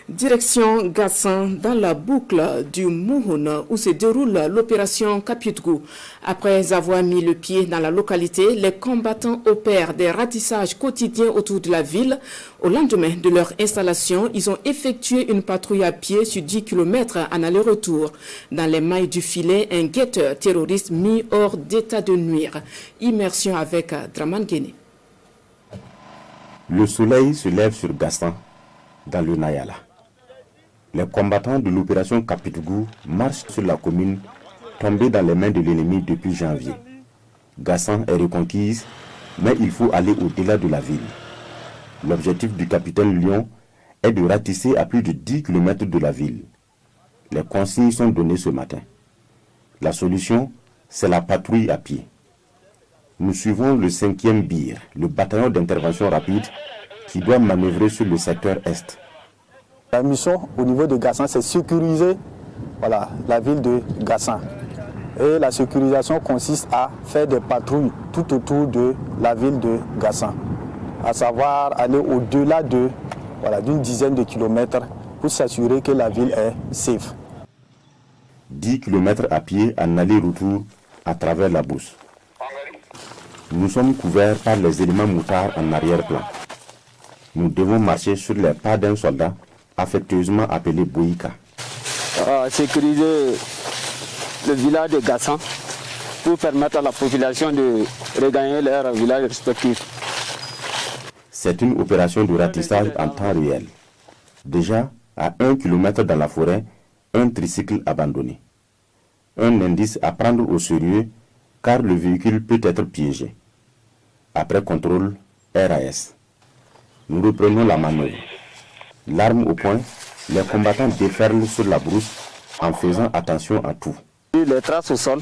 Direction Gassan dans la boucle du Mouhoun où se déroule l'opération Capitgou. Après avoir mis le pied dans la localité, les combattants opèrent des ratissages quotidiens autour de la ville. Au lendemain de leur installation, ils ont effectué une patrouille à pied sur 10 km en aller-retour. Dans les mailles du filet, un guetteur terroriste mis hors d'état de nuire. Immersion avec Draman Guéné. Le soleil se lève sur Gassan, dans le Nayala. Les combattants de l'opération Capitgou marchent sur la commune tombée dans les mains de l'ennemi depuis janvier. Gassan est reconquise, mais il faut aller au-delà de la ville. L'objectif du capitaine Lyon est de ratisser à plus de 10 km de la ville. Les consignes sont données ce matin. La solution, c'est la patrouille à pied. Nous suivons le 5e BIR, le bataillon d'intervention rapide, qui doit manœuvrer sur le secteur Est. La mission au niveau de Gassan, c'est sécuriser la ville de Gassan. Et la sécurisation consiste à faire des patrouilles tout autour de la ville de Gassan. À savoir aller au-delà d'une dizaine de kilomètres pour s'assurer que la ville est safe. 10 km à pied en aller-retour à travers la Brousse. Nous sommes couverts par les éléments moutards en arrière-plan. Nous devons marcher sur les pas d'un soldat affectueusement appelé Boïka. Sécuriser le village de Gassan pour permettre à la population de regagner leur village respectif. C'est une opération de ratissage en temps réel. Déjà, à 1 km dans la forêt, un tricycle abandonné. Un indice à prendre au sérieux car le véhicule peut être piégé. Après contrôle, RAS. Nous reprenons la manœuvre. L'arme au poing, les combattants déferlent sur la brousse en faisant attention à tout. Les traces au sol,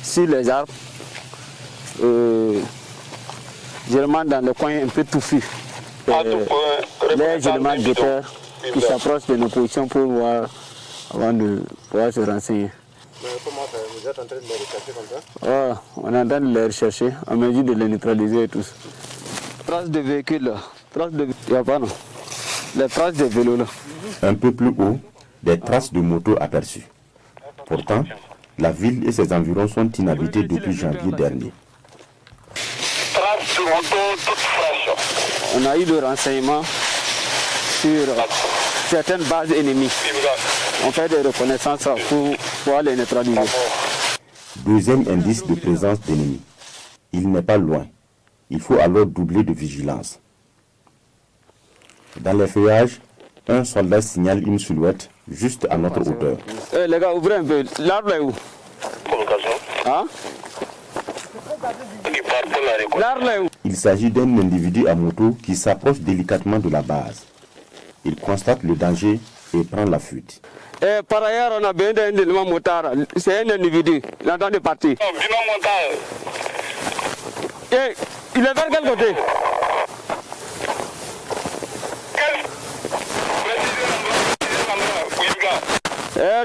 sur les arbres, généralement dans le coin un peu touffu. Les éléments de terre qui s'approchent de nos positions pour voir avant de pouvoir se renseigner. Comment ça, vous êtes en train de les rechercher comme ça? On est en train de les rechercher, à mesure de les neutraliser et tout. Traces de véhicules là. Il n'y a pas non. Les traces de vélos là. Un peu plus haut, des traces de motos aperçues. Pourtant, la ville et ses environs sont inhabités depuis janvier dernier. Traces de motos toutes fraîches. On a eu des renseignements sur certaines bases ennemies. On fait des reconnaissances pour pouvoir les neutraliser. Deuxième indice de présence d'ennemis. Il n'est pas loin. Il faut alors doubler de vigilance. Dans les feuillages, un soldat signale une silhouette juste à notre hauteur. Les gars, ouvrez un peu. L'arbre est où? Hein? L'arbre est où? Il s'agit d'un individu à moto qui s'approche délicatement de la base. Il constate le danger et prend la fuite. Par ailleurs, on a besoin d'un élément motard. C'est un individu. Il est en train de partir. Il est vers quel côté?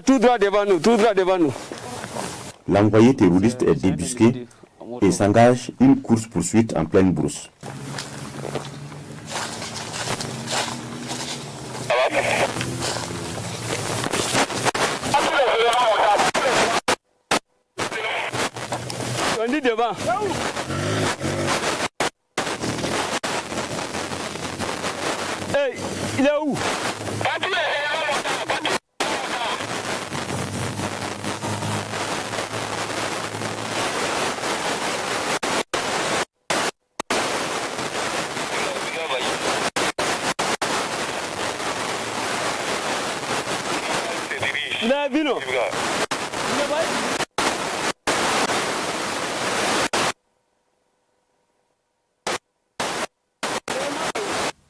Tout droit devant nous, tout droit devant nous. L'envoyé terroriste est débusqué et s'engage une course-poursuite en pleine brousse. On dit devant. Hey, il est où? Il est vino.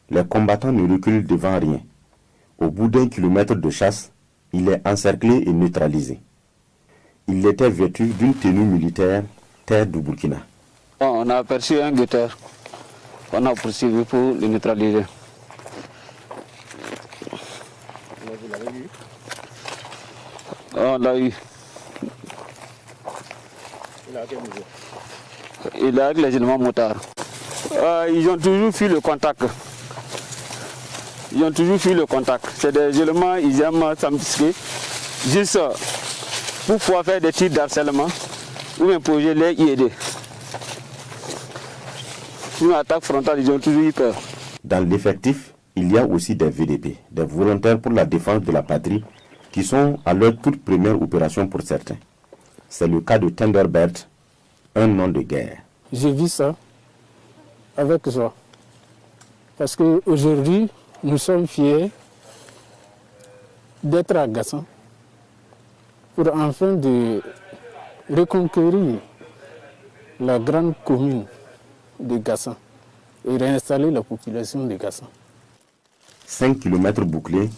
Les combattants ne reculent devant rien. Au bout d'1 kilomètre de chasse, il est encerclé et neutralisé. Il était vêtu d'une tenue militaire terre du Burkina. On a aperçu un guetteur qu'on a poursuivi pour le neutraliser. Vous l'avez vu? On l'a eu. Il a à quel niveau? Il est avec les éléments motards. Ils ont toujours fui le contact. Ils ont toujours fui le contact. C'est des éléments, ils aiment s'embusquer, juste pour pouvoir faire des tirs d'harcèlement ou imposer les IED. Une attaque frontale, ils ont toujours eu peur. Dans l'effectif, il y a aussi des VDP, des volontaires pour la défense de la patrie, qui sont à leur toute première opération pour certains. C'est le cas de Thunderbird, un nom de guerre. J'ai vu ça avec joie. Parce qu'aujourd'hui, nous sommes fiers d'être à Gassan pour enfin de reconquérir la grande commune de Gassan et réinstaller la population de Gassan. 5 km bouclés,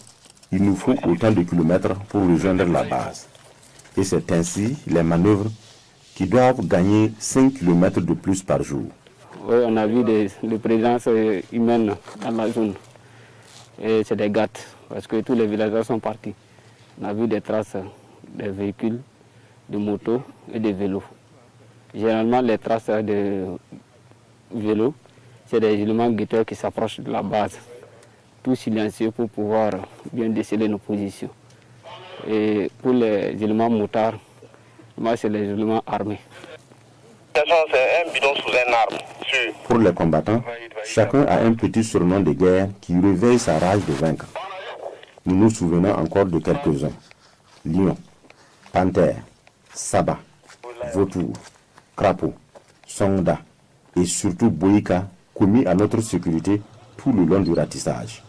il nous faut autant de kilomètres pour rejoindre la base. Et c'est ainsi les manœuvres qui doivent gagner 5 km de plus par jour. Oui, on a vu des présences humaines dans la zone. Et c'est des gâtes, parce que tous les villageois sont partis. On a vu des traces des véhicules, de motos et de vélos. Généralement, les traces de vélos, c'est des éléments guetteurs qui s'approchent de la base. Tout silencieux pour pouvoir bien déceler nos positions. Et pour les éléments motards, moi c'est les éléments armés. C'est un bidon sous un arbre. Pour les combattants, chacun a un petit surnom de guerre qui réveille sa rage de vaincre. Nous nous souvenons encore de quelques-uns. Lion, panthère, sabbat, vautour, crapaud, sonda et surtout boïka commis à notre sécurité tout le long du ratissage.